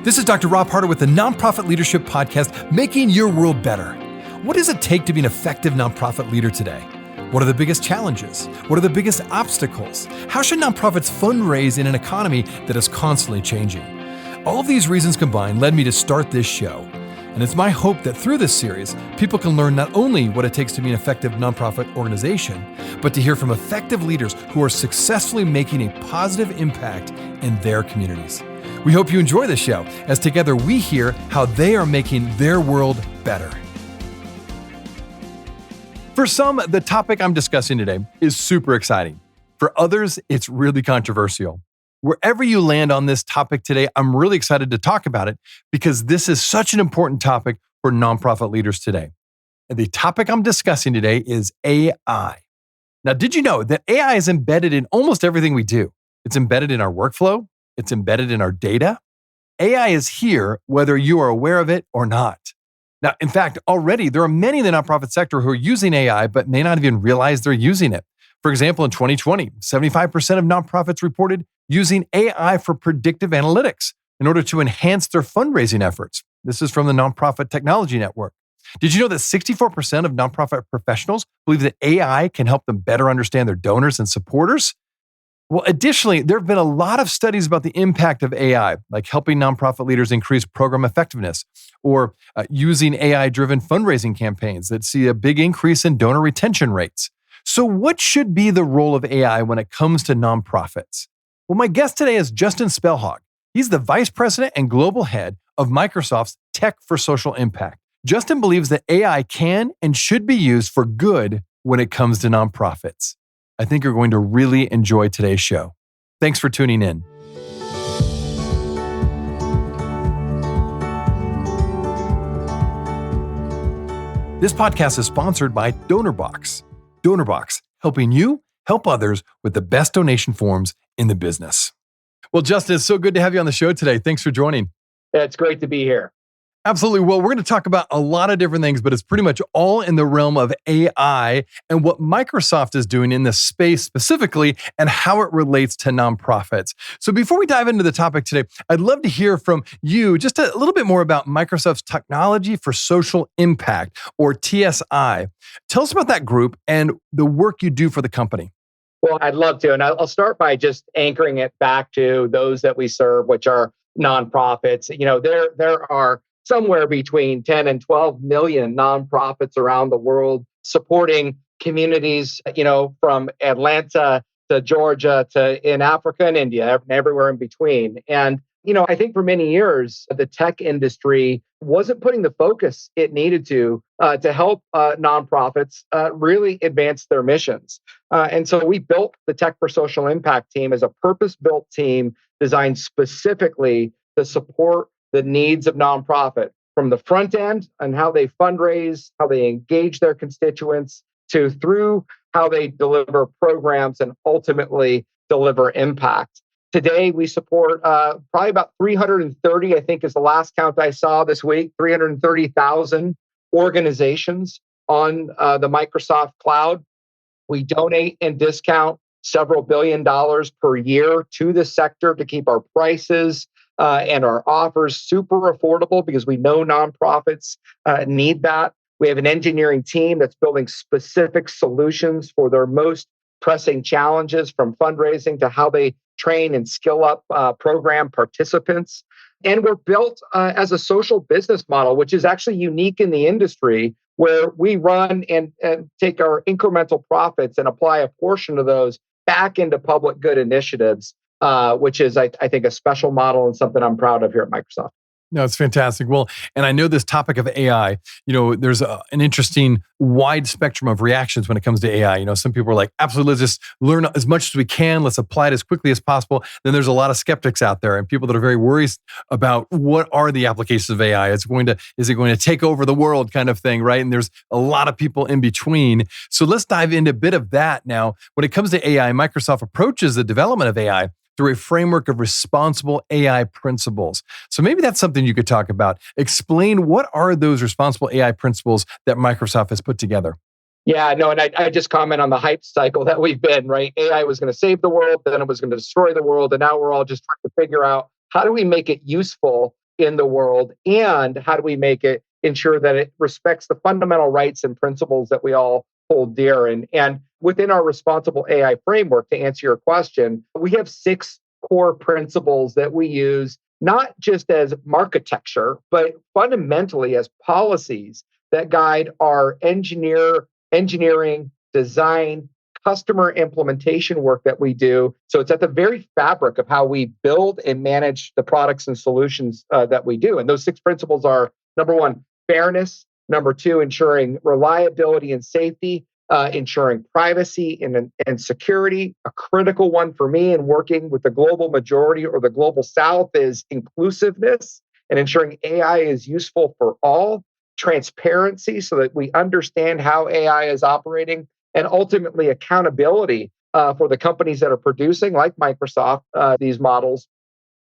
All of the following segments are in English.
This is Dr. Rob Harder with the Nonprofit Leadership Podcast, Making Your World Better. What does it take to be an effective nonprofit leader today? What are the biggest challenges? What are the biggest obstacles? How should nonprofits fundraise in an economy that is constantly changing? All of these reasons combined led me to start this show. And it's my hope that through this series, people can learn not only what it takes to be an effective nonprofit organization, but to hear from effective leaders who are successfully making a positive impact in their communities. We hope you enjoy the show, as together we hear how they are making their world better. For some, the topic I'm discussing today is super exciting. For others, it's really controversial. Wherever you land on this topic today, I'm really excited to talk about it because this is such an important topic for nonprofit leaders today. And the topic I'm discussing today is AI. Now, did you know that AI is embedded in almost everything we do? It's embedded in our workflow. It's embedded in our data. AI is here whether you are aware of it or not. Now, in fact, already there are many in the nonprofit sector who are using AI but may not even realize they're using it. For example, in 2020, 75% of nonprofits reported using AI for predictive analytics in order to enhance their fundraising efforts. This is from the Nonprofit Technology Network. Did you know that 64% of nonprofit professionals believe that AI can help them better understand their donors and supporters? Well, additionally, there have been a lot of studies about the impact of AI, like helping nonprofit leaders increase program effectiveness or using AI-driven fundraising campaigns that see a big increase in donor retention rates. So what should be the role of AI when it comes to nonprofits? Well, my guest today is Justin Spellhog. He's the Vice President and Global Head of Microsoft's Tech for Social Impact. Justin believes that AI can and should be used for good when it comes to nonprofits. I think you're going to really enjoy today's show. Thanks for tuning in. This podcast is sponsored by DonorBox. DonorBox, helping you help others with the best donation forms in the business. Well, Justin, it's so good to have you on the show today. Thanks for joining. Yeah, it's great to be here. Absolutely. Well, we're going to talk about a lot of different things, but it's pretty much all in the realm of AI and what Microsoft is doing in this space specifically and how it relates to nonprofits. So before we dive into the topic today, I'd love to hear from you just a little bit more about Microsoft's Technology for Social Impact, or TSI. Tell us about that group and the work you do for the company. Well, I'd love to. And I'll start by just anchoring it back to those that we serve, which are nonprofits. You know, there are somewhere between 10 and 12 million nonprofits around the world supporting communities, from Atlanta to Georgia to in Africa and India, and everywhere in between. And, I think for many years, the tech industry wasn't putting the focus it needed to help nonprofits really advance their missions. And so we built the Tech for Social Impact team as a purpose-built team designed specifically to support the needs of nonprofit, from the front end and how they fundraise, how they engage their constituents, to through how they deliver programs and ultimately deliver impact. Today, we support probably about 330, I think is the last count I saw this week, 330,000 organizations on the Microsoft Cloud. We donate and discount several $billion per year to the sector to keep our prices and our offers super affordable because we know nonprofits need that. We have an engineering team that's building specific solutions for their most pressing challenges, from fundraising to how they train and skill up program participants. And we're built as a social business model, which is actually unique in the industry, where we run and take our incremental profits and apply a portion of those back into public good initiatives. Which is, I think, a special model and something I'm proud of here at Microsoft. No, it's fantastic. Well, and I know this topic of AI, there's an interesting wide spectrum of reactions when it comes to AI. Some people are like, absolutely, let's just learn as much as we can. Let's apply it as quickly as possible. Then there's a lot of skeptics out there and people that are very worried about what are the applications of AI? Is it going to take over the world kind of thing, right? And there's a lot of people in between. So let's dive into a bit of that now. When it comes to AI, Microsoft approaches the development of AI through a framework of responsible AI principles. So maybe that's something you could talk about. Explain, what are those responsible AI principles that Microsoft has put together? Yeah, no, and I just comment on the hype cycle that we've been, right? AI was going to save the world, then it was going to destroy the world, and now we're all just trying to figure out how do we make it useful in the world, and how do we make it ensure that it respects the fundamental rights and principles that we all hold dear. And within our responsible AI framework, to answer your question, we have 6 core principles that we use, not just as architecture, but fundamentally as policies that guide our engineering, design, customer implementation work that we do. So it's at the very fabric of how we build and manage the products and solutions that we do. And those 6 principles are: number 1, fairness; number 2, ensuring reliability and safety; ensuring privacy and security. A critical one for me in working with the global majority or the global South is inclusiveness and ensuring AI is useful for all; transparency, so that we understand how AI is operating; and ultimately accountability for the companies that are producing, like Microsoft, these models,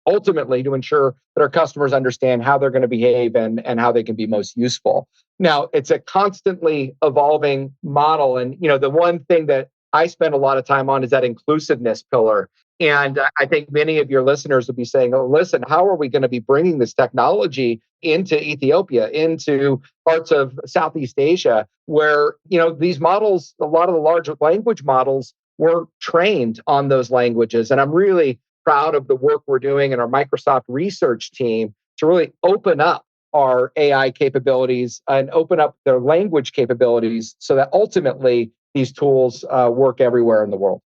ultimately to ensure that our customers understand how they're going to behave and how they can be most useful. Now, it's a constantly evolving model. And, the one thing that I spend a lot of time on is that inclusiveness pillar. And I think many of your listeners will be saying, oh, listen, how are we going to be bringing this technology into Ethiopia, into parts of Southeast Asia, where, these models, a lot of the large language models were trained on those languages. And I'm really proud of the work we're doing in our Microsoft research team to really open up our AI capabilities and open up their language capabilities so that ultimately these tools work everywhere in the world.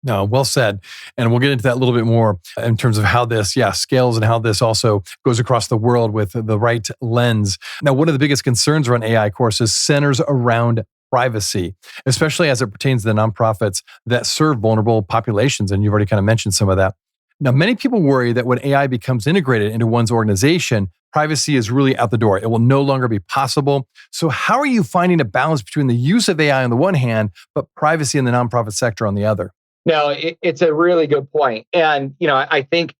No, well said. And we'll get into that a little bit more in terms of how this, scales and how this also goes across the world with the right lens. Now, one of the biggest concerns around AI, of course, is centers around privacy, especially as it pertains to the nonprofits that serve vulnerable populations. And you've already kind of mentioned some of that. Now, many people worry that when AI becomes integrated into one's organization, privacy is really out the door. It will no longer be possible. So how are you finding a balance between the use of AI on the one hand, but privacy in the nonprofit sector on the other? No, it's a really good point. And, I think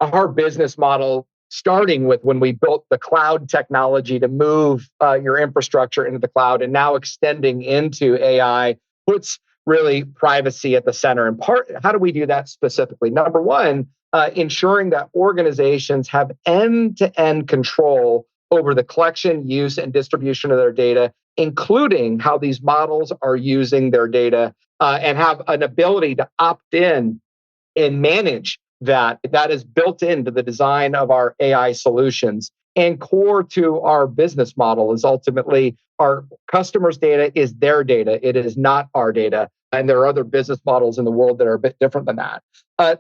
our business model, starting with when we built the cloud technology to move your infrastructure into the cloud and now extending into AI, puts really privacy at the center. And how do we do that specifically? Number 1, ensuring that organizations have end-to-end control over the collection, use, and distribution of their data, including how these models are using their data, and have an ability to opt in and manage that. That is built into the design of our AI solutions. And core to our business model is ultimately our customers' data is their data. It is not our data. And there are other business models in the world that are a bit different than that.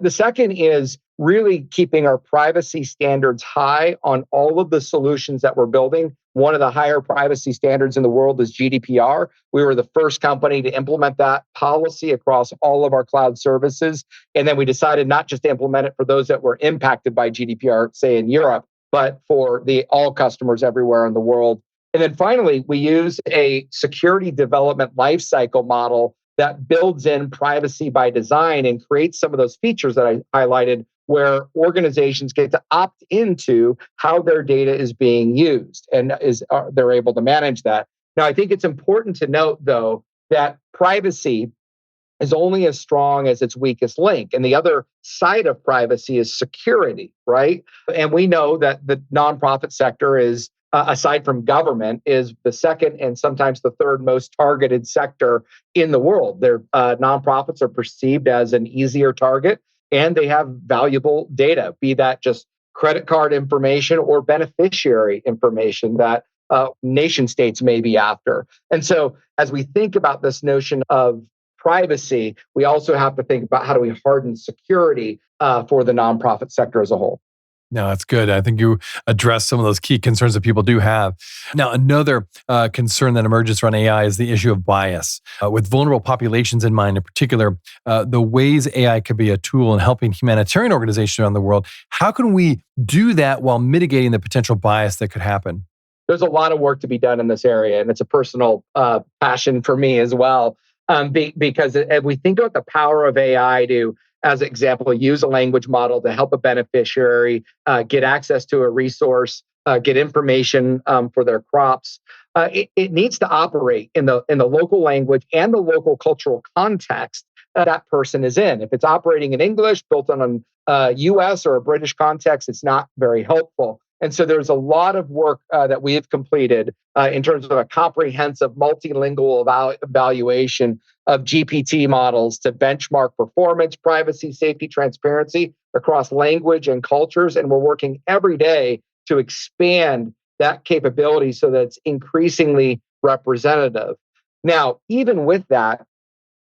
The second is really keeping our privacy standards high on all of the solutions that we're building. One of the higher privacy standards in the world is GDPR. We were the first company to implement that policy across all of our cloud services. And then we decided not just to implement it for those that were impacted by GDPR, say in Europe, but for all customers everywhere in the world. And then finally, we use a security development lifecycle model that builds in privacy by design and creates some of those features that I highlighted, where organizations get to opt into how their data is being used and they're able to manage that. Now, I think it's important to note, though, that privacy is only as strong as its weakest link. And the other side of privacy is security, right? And we know that the nonprofit sector is, aside from government, is the second and sometimes the third most targeted sector in the world. Their nonprofits are perceived as an easier target, and they have valuable data, be that just credit card information or beneficiary information that nation states may be after. And so as we think about this notion of privacy, we also have to think about how do we harden security for the nonprofit sector as a whole. No, that's good. I think you addressed some of those key concerns that people do have. Now, another concern that emerges around AI is the issue of bias. With vulnerable populations in mind, in particular, the ways AI could be a tool in helping humanitarian organizations around the world, how can we do that while mitigating the potential bias that could happen? There's a lot of work to be done in this area, and it's a personal passion for me as well. Because if we think about the power of AI to, as an example, use a language model to help a beneficiary get access to a resource, get information for their crops. It needs to operate in the local language and the local cultural context that person is in. If it's operating in English, built on a US or a British context, it's not very helpful. And so there's a lot of work that we have completed in terms of a comprehensive multilingual evaluation of GPT models to benchmark performance, privacy, safety, transparency across language and cultures. And we're working every day to expand that capability so that it's increasingly representative. Now, even with that,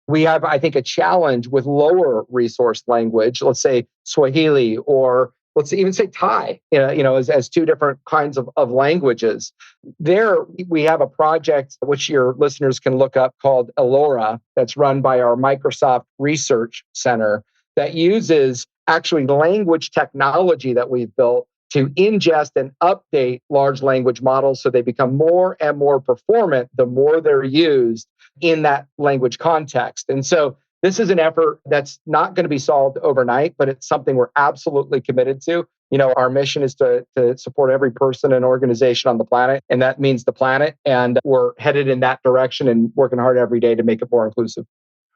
we have, I think, a challenge with lower resource language, let's say Swahili, or let's even say Thai, as two different kinds of languages. There, we have a project which your listeners can look up called Elora, that's run by our Microsoft Research Center, that uses actually language technology that we've built to ingest and update large language models so they become more and more performant the more they're used in that language context. And so this is an effort that's not going to be solved overnight, but it's something we're absolutely committed to. Our mission is to support every person and organization on the planet, and that means the planet. And we're headed in that direction and working hard every day to make it more inclusive.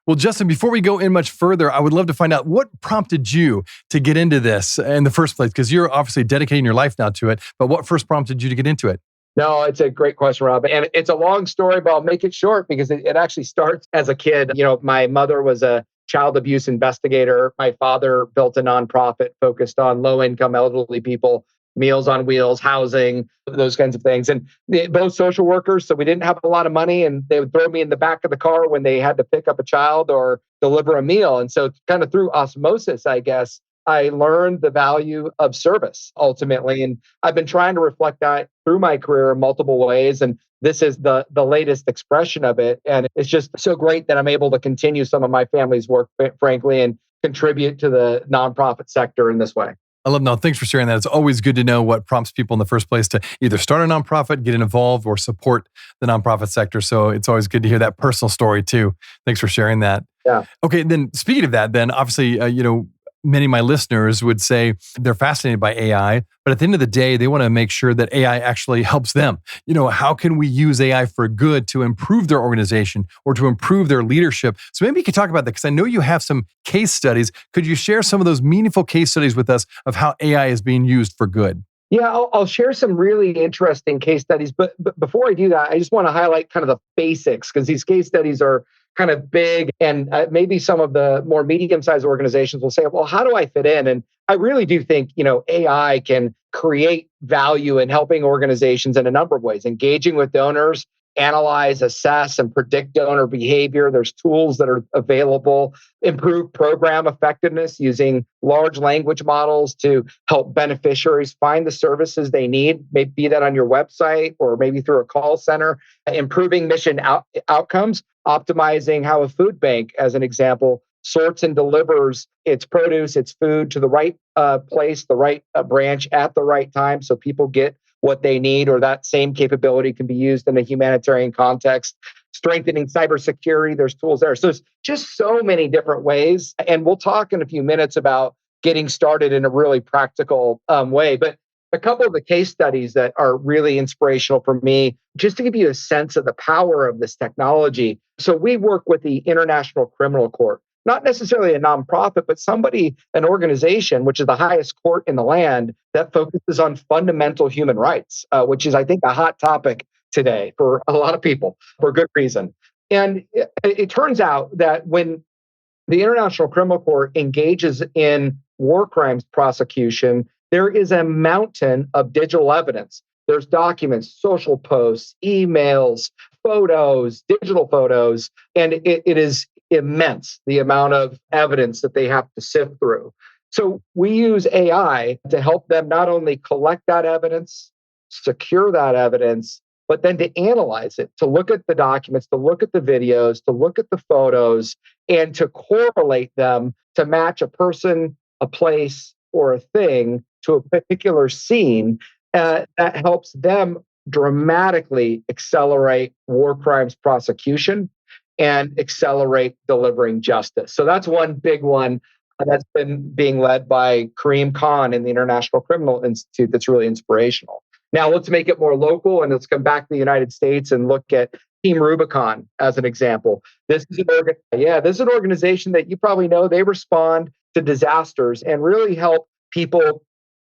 Well, Justin, before we go in much further, I would love to find out what prompted you to get into this in the first place, because you're obviously dedicating your life now to it, but what first prompted you to get into it? No, it's a great question, Rob. And it's a long story, but I'll make it short because it actually starts as a kid. My mother was a child abuse investigator. My father built a nonprofit focused on low-income elderly people, Meals on Wheels, housing, those kinds of things. And both social workers, so we didn't have a lot of money, and they would throw me in the back of the car when they had to pick up a child or deliver a meal. And so kind of through osmosis, I guess, I learned the value of service ultimately. And I've been trying to reflect that through my career in multiple ways. And this is the latest expression of it. And it's just so great that I'm able to continue some of my family's work, frankly, and contribute to the nonprofit sector in this way. I love that. Thanks for sharing that. It's always good to know what prompts people in the first place to either start a nonprofit, get involved, or support the nonprofit sector. So it's always good to hear that personal story too. Thanks for sharing that. Yeah. Okay. Then speaking of that, then obviously, many of my listeners would say they're fascinated by AI, but at the end of the day, they want to make sure that AI actually helps them. How can we use AI for good to improve their organization or to improve their leadership? So maybe you could talk about that because I know you have some case studies. Could you share some of those meaningful case studies with us of how AI is being used for good? Yeah, I'll share some really interesting case studies. But before I do that, I just want to highlight kind of the basics because these case studies are kind of big. And maybe some of the more medium-sized organizations will say, well, how do I fit in? And I really do think, AI can create value in helping organizations in a number of ways, engaging with donors, analyze, assess, and predict donor behavior. There's tools that are available, improve program effectiveness using large language models to help beneficiaries find the services they need, maybe be that on your website or maybe through a call center, improving mission outcomes, optimizing how a food bank, as an example, sorts and delivers its produce, its food to the right place, the right branch at the right time so people get what they need, or that same capability can be used in a humanitarian context. Strengthening cybersecurity, there's tools there. So there's just so many different ways. And we'll talk in a few minutes about getting started in a really practical way. But a couple of the case studies that are really inspirational for me, just to give you a sense of the power of this technology. So we work with the International Criminal Court, not necessarily a nonprofit, but an organization, which is the highest court in the land that focuses on fundamental human rights, which is, I think, a hot topic today for a lot of people for good reason. And it turns out that when the International Criminal Court engages in war crimes prosecution, there is a mountain of digital evidence. There's documents, social posts, emails, photos, digital photos, and it is immense, the amount of evidence that they have to sift through. So we use AI to help them not only collect that evidence, secure that evidence, but then to analyze it, to look at the documents, to look at the videos, to look at the photos, and to correlate them to match a person, a place, or a thing to a particular scene that helps them dramatically accelerate war crimes prosecution and accelerate delivering justice. So that's one big one that's been being led by Kareem Khan in the International Criminal Institute that's really inspirational. Now let's make it more local and let's come back to the United States and look at Team Rubicon as an example. This is an organization that you probably know. They respond to disasters and really help people.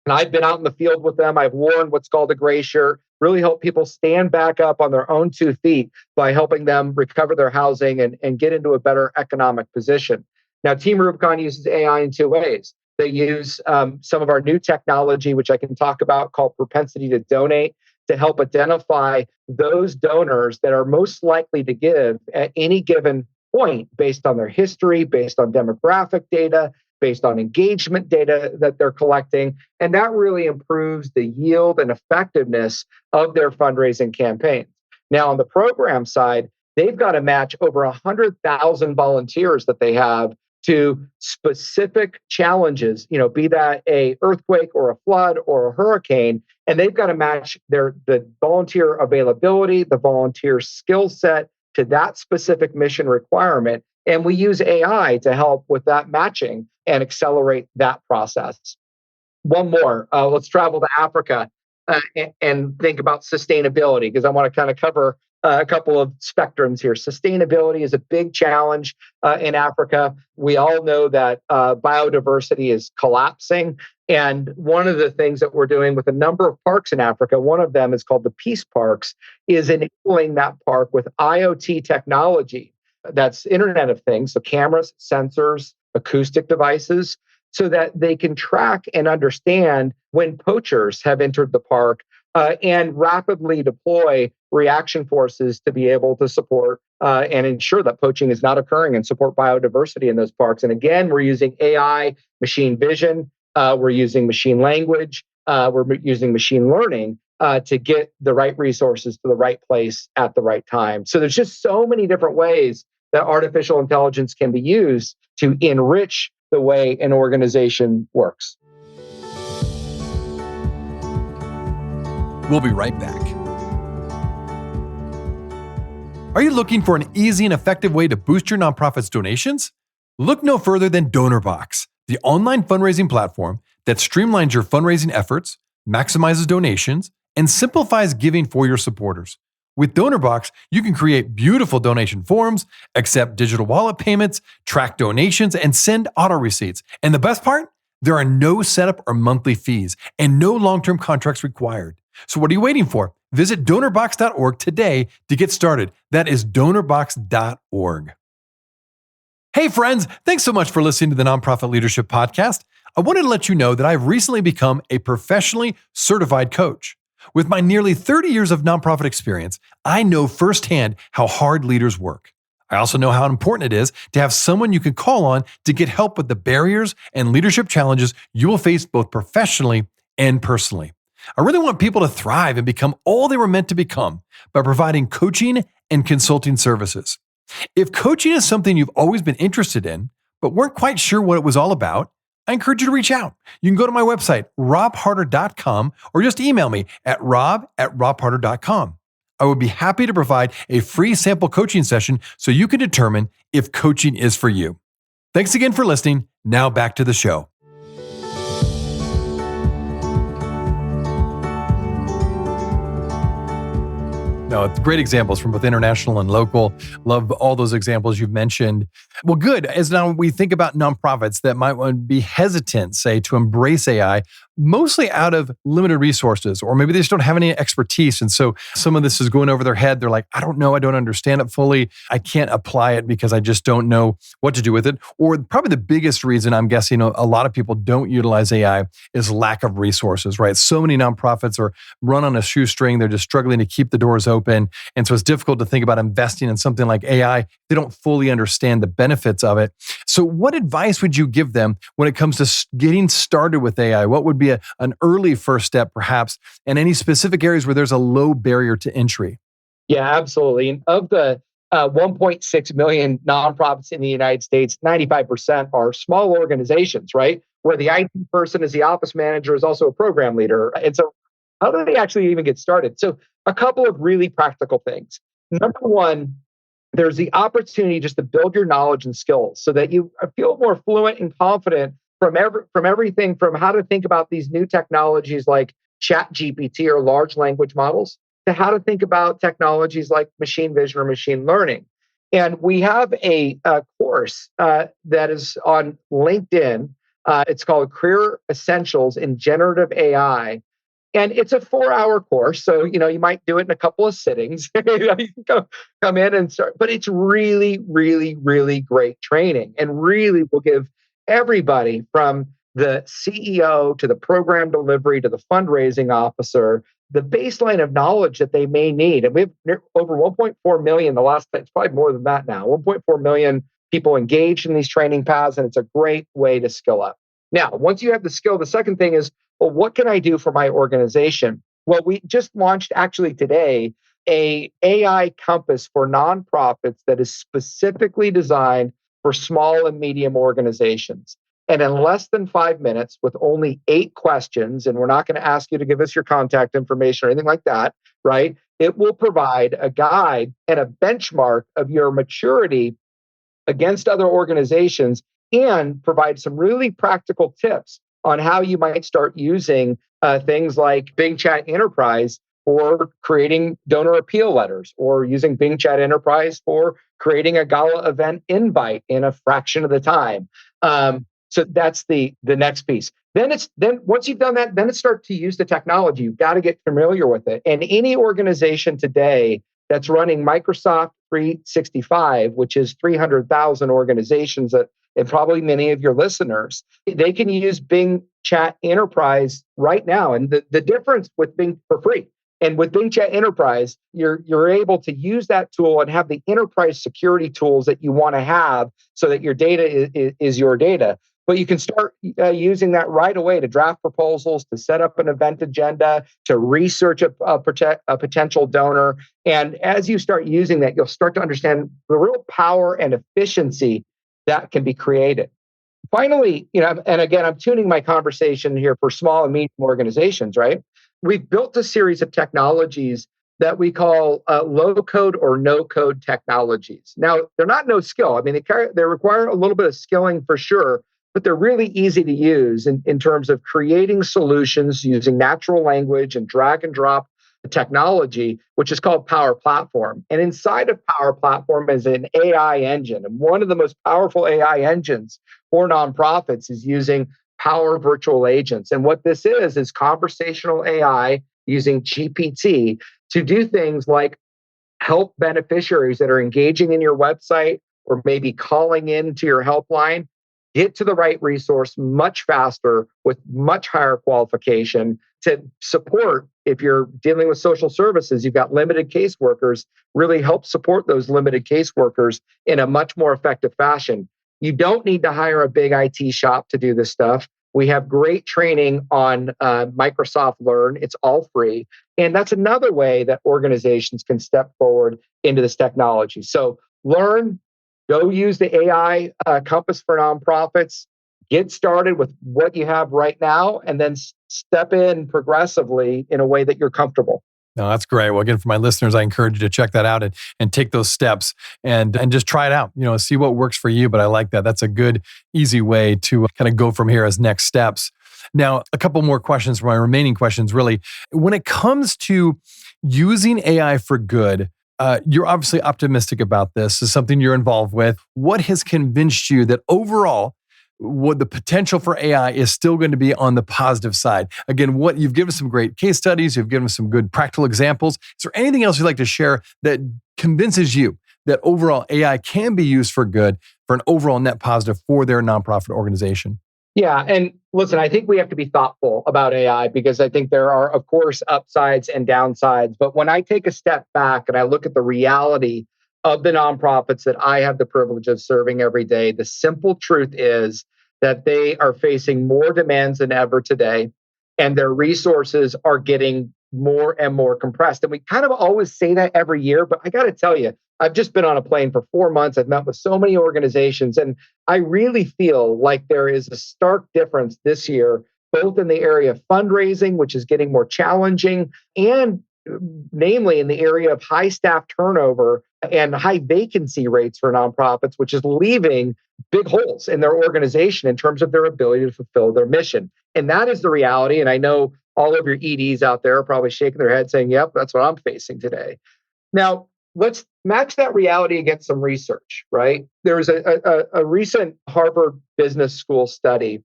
And I've been out in the field with them. I've worn what's called a gray shirt, really help people stand back up on their own 2 feet by helping them recover their housing and get into a better economic position. Now, Team Rubicon uses AI in 2 ways. They use some of our new technology, which I can talk about, called propensity to donate, to help identify those donors that are most likely to give at any given point based on their history, based on demographic data, based on engagement data that they're collecting. And that really improves the yield and effectiveness of their fundraising campaigns. Now, on the program side, they've got to match over 100,000 volunteers that they have to specific challenges, be that a earthquake or a flood or a hurricane, and they've got to match the volunteer availability, the volunteer skill set to that specific mission requirement. And we use AI to help with that matching and accelerate that process. One more, let's travel to Africa and think about sustainability, because I want to kind of cover a couple of spectrums here. Sustainability is a big challenge in Africa. We all know that biodiversity is collapsing. And one of the things that we're doing with a number of parks in Africa, one of them is called the Peace Parks, is enabling that park with IoT technology. That's Internet of Things, so cameras, sensors, acoustic devices, so that they can track and understand when poachers have entered the park and rapidly deploy reaction forces to be able to support and ensure that poaching is not occurring and support biodiversity in those parks. And again, we're using AI, machine vision, we're using machine language, we're using machine learning to get the right resources to the right place at the right time. So there's just so many different ways that artificial intelligence can be used to enrich the way an organization works. We'll be right back. Are you looking for an easy and effective way to boost your nonprofit's donations? Look no further than DonorBox, the online fundraising platform that streamlines your fundraising efforts, maximizes donations, and simplifies giving for your supporters. With DonorBox, you can create beautiful donation forms, accept digital wallet payments, track donations, and send auto receipts. And the best part? There are no setup or monthly fees and no long-term contracts required. So what are you waiting for? Visit donorbox.org today to get started. That is donorbox.org. Hey friends, thanks so much for listening to the Nonprofit Leadership Podcast. I wanted to let you know that I've recently become a professionally certified coach. With my nearly 30 years of nonprofit experience, I know firsthand how hard leaders work. I also know how important it is to have someone you can call on to get help with the barriers and leadership challenges you will face both professionally and personally. I really want people to thrive and become all they were meant to become by providing coaching and consulting services. If coaching is something you've always been interested in, but weren't quite sure what it was all about, I encourage you to reach out. You can go to my website, robharder.com, or just email me at rob@robharder.com. I would be happy to provide a free sample coaching session so you can determine if coaching is for you. Thanks again for listening. Now back to the show. No, it's great examples from both international and local. Love all those examples you've mentioned. Well, good. As now we think about nonprofits that might want to be hesitant, say, to embrace AI, mostly out of limited resources, or maybe they just don't have any expertise. And so some of this is going over their head. They're like, I don't know. I don't understand it fully. I can't apply it because I just don't know what to do with it. Or probably the biggest reason I'm guessing a lot of people don't utilize AI is lack of resources, right? So many nonprofits are run on a shoestring. They're just struggling to keep the doors open. And so it's difficult to think about investing in something like AI. They don't fully understand the benefits of it. So what advice would you give them when it comes to getting started with AI? What would be an early first step, perhaps, and any specific areas where there's a low barrier to entry? Yeah, absolutely. And of the 1.6 million nonprofits in the United States, 95% are small organizations, right? Where the IT person is the office manager, is also a program leader. And so how do they actually even get started? So a couple of really practical things. Number one, there's the opportunity just to build your knowledge and skills so that you feel more fluent and confident from everything from how to think about these new technologies like Chat GPT or large language models, to how to think about technologies like machine vision or machine learning. And we have a course that is on LinkedIn. It's called Career Essentials in Generative AI. And it's a 4-hour course. So, you might do it in a couple of sittings. You can come in and start, but it's really, really, really great training and really will give everybody from the CEO to the program delivery to the fundraising officer the baseline of knowledge that they may need. And we have over 1.4 million, it's probably more than that now, 1.4 million people engaged in these training paths. And it's a great way to skill up. Now, once you have the skill, the second thing is, well, what can I do for my organization? Well, we just launched actually today a AI compass for nonprofits that is specifically designed for small and medium organizations. And in less than 5 minutes, with only 8 questions, and we're not going to ask you to give us your contact information or anything like that, right? It will provide a guide and a benchmark of your maturity against other organizations and provide some really practical tips on how you might start using things like Bing Chat Enterprise for creating donor appeal letters, or using Bing Chat Enterprise for creating a gala event invite in a fraction of the time. So that's the next piece. Then once you've done that, then it's start to use the technology. You've got to get familiar with it. And any organization today that's running Microsoft 365, which is 300,000 organizations that, and probably many of your listeners, they can use Bing Chat Enterprise right now. And the difference with Bing for free, and with Bing Chat Enterprise, you're able to use that tool and have the enterprise security tools that you want to have so that your data is your data. But you can start using that right away to draft proposals, to set up an event agenda, to research a potential donor. And as you start using that, you'll start to understand the real power and efficiency that can be created. Finally, and again, I'm tuning my conversation here for small and medium organizations, right? We've built a series of technologies that we call low-code or no-code technologies. Now, they're not no skill. I mean, they require a little bit of skilling for sure, but they're really easy to use in terms of creating solutions using natural language and drag and drop technology, which is called Power Platform. And inside of Power Platform is an AI engine. And one of the most powerful AI engines for nonprofits is using Power Virtual Agents. And what this is conversational AI using GPT to do things like help beneficiaries that are engaging in your website or maybe calling in to your helpline get to the right resource much faster with much higher qualification to support. If you're dealing with social services, you've got limited caseworkers, really help support those limited caseworkers in a much more effective fashion. You don't need to hire a big IT shop to do this stuff. We have great training on Microsoft Learn. It's all free. And that's another way that organizations can step forward into this technology. So learn, go use the AI compass for nonprofits, get started with what you have right now, and then step in progressively in a way that you're comfortable. No, that's great. Well, again, for my listeners, I encourage you to check that out and take those steps and just try it out, see what works for you. But I like that. That's a good, easy way to kind of go from here as next steps. Now, a couple more questions for my remaining questions, really. When it comes to using AI for good, you're obviously optimistic about this. This is something you're involved with. What has convinced you that overall, what the potential for AI is still going to be on the positive side? Again, what you've given some great case studies, you've given some good practical examples. Is there anything else you'd like to share that convinces you that overall AI can be used for good, for an overall net positive for their nonprofit organization? Yeah. And listen, I think we have to be thoughtful about AI because I think there are, of course, upsides and downsides. But when I take a step back and I look at the reality of the nonprofits that I have the privilege of serving every day, the simple truth is that they are facing more demands than ever today, and their resources are getting more and more compressed. And we kind of always say that every year, but I got to tell you, I've just been on a plane for 4 months. I've met with so many organizations, and I really feel like there is a stark difference this year, both in the area of fundraising, which is getting more challenging, and namely in the area of high staff turnover and high vacancy rates for nonprofits, which is leaving big holes in their organization in terms of their ability to fulfill their mission. And that is the reality. And I know all of your EDs out there are probably shaking their head saying, yep, that's what I'm facing today. Now, let's match that reality against some research, right? There was a recent Harvard Business School study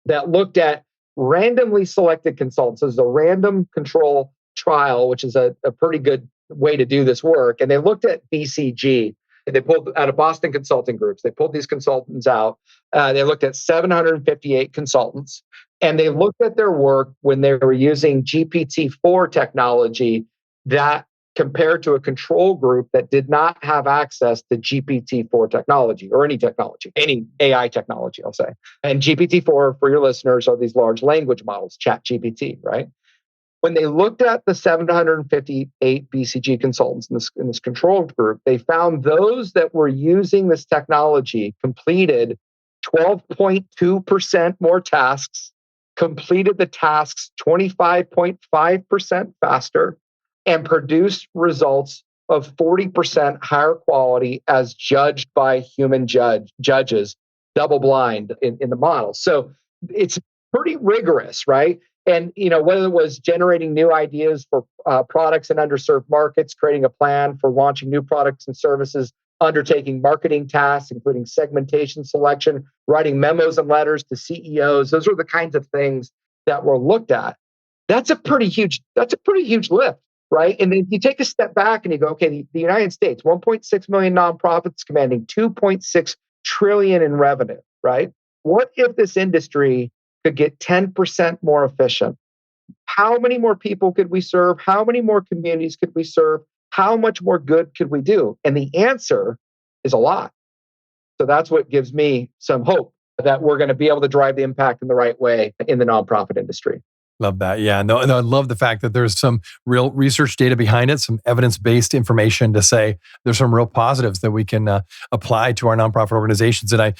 that looked at randomly selected consultants. This is a random control trial, which is a pretty good way to do this work. And they looked at BCG. They pulled out of Boston Consulting Groups. They pulled these consultants out. They looked at 758 consultants, and they looked at their work when they were using GPT-4 technology that compared to a control group that did not have access to GPT-4 technology or any technology, any AI technology, I'll say. And GPT-4, for your listeners, are these large language models, ChatGPT, right? When they looked at the 758 BCG consultants in this control group, they found those that were using this technology completed 12.2% more tasks, completed the tasks 25.5% faster, and produced results of 40% higher quality as judged by human judges, double blind in the model. So it's pretty rigorous, right? And whether it was generating new ideas for products in underserved markets, creating a plan for launching new products and services, undertaking marketing tasks, including segmentation selection, writing memos and letters to CEOs, those are the kinds of things that were looked at. That's a pretty huge lift, right? And then you take a step back and you go, okay, the United States, 1.6 million nonprofits commanding 2.6 trillion in revenue, right? What if this industry could get 10% more efficient? How many more people could we serve? How many more communities could we serve? How much more good could we do? And the answer is a lot. So that's what gives me some hope that we're going to be able to drive the impact in the right way in the nonprofit industry. Love that. Yeah. No, I love the fact that there's some real research data behind it, some evidence-based information to say there's some real positives that we can apply to our nonprofit organizations. And I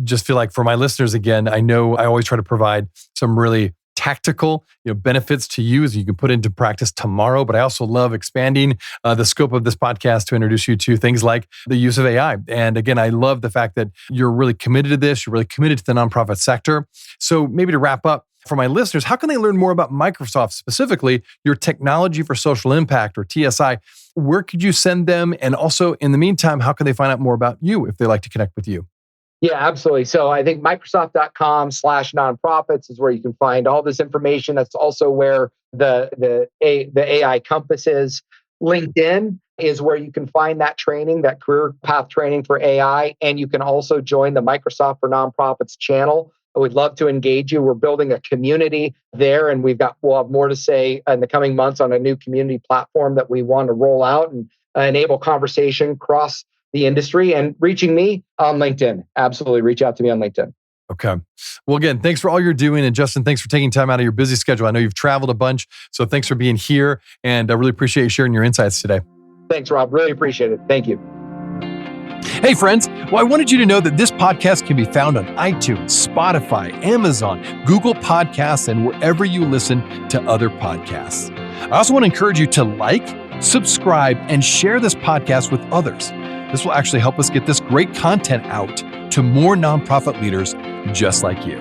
just feel like for my listeners, again, I know I always try to provide some really tactical benefits to you as you can put into practice tomorrow. But I also love expanding the scope of this podcast to introduce you to things like the use of AI. And again, I love the fact that you're really committed to this. You're really committed to the nonprofit sector. So maybe to wrap up, for my listeners, how can they learn more about Microsoft, specifically your Technology for Social Impact, or TSI? Where could you send them? And also, in the meantime, how can they find out more about you if they like to connect with you? Yeah, absolutely. So I think Microsoft.com/nonprofits is where you can find all this information. That's also where the AI Compass is. LinkedIn is where you can find that training, that career path training for AI. And you can also join the Microsoft for Nonprofits channel. We'd love to engage you. We're building a community there, and we'll have more to say in the coming months on a new community platform that we want to roll out and enable conversation across the industry. And reaching me on LinkedIn. Absolutely, reach out to me on LinkedIn. Okay. Well, again, thanks for all you're doing. And Justin, thanks for taking time out of your busy schedule. I know you've traveled a bunch, so thanks for being here. And I really appreciate you sharing your insights today. Thanks, Rob. Really appreciate it. Thank you. Hey, friends. Well, I wanted you to know that this podcast can be found on iTunes, Spotify, Amazon, Google Podcasts, and wherever you listen to other podcasts. I also want to encourage you to like, subscribe, and share this podcast with others. This will actually help us get this great content out to more nonprofit leaders just like you.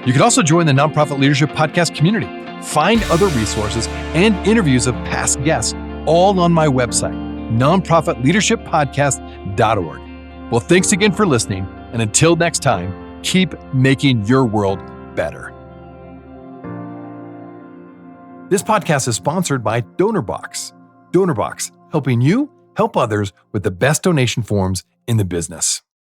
You can also join the Nonprofit Leadership Podcast community. Find other resources and interviews of past guests all on my website, nonprofitleadershippodcast.org. Well, thanks again for listening. And until next time, keep making your world better. This podcast is sponsored by DonorBox. DonorBox, helping you help others with the best donation forms in the business.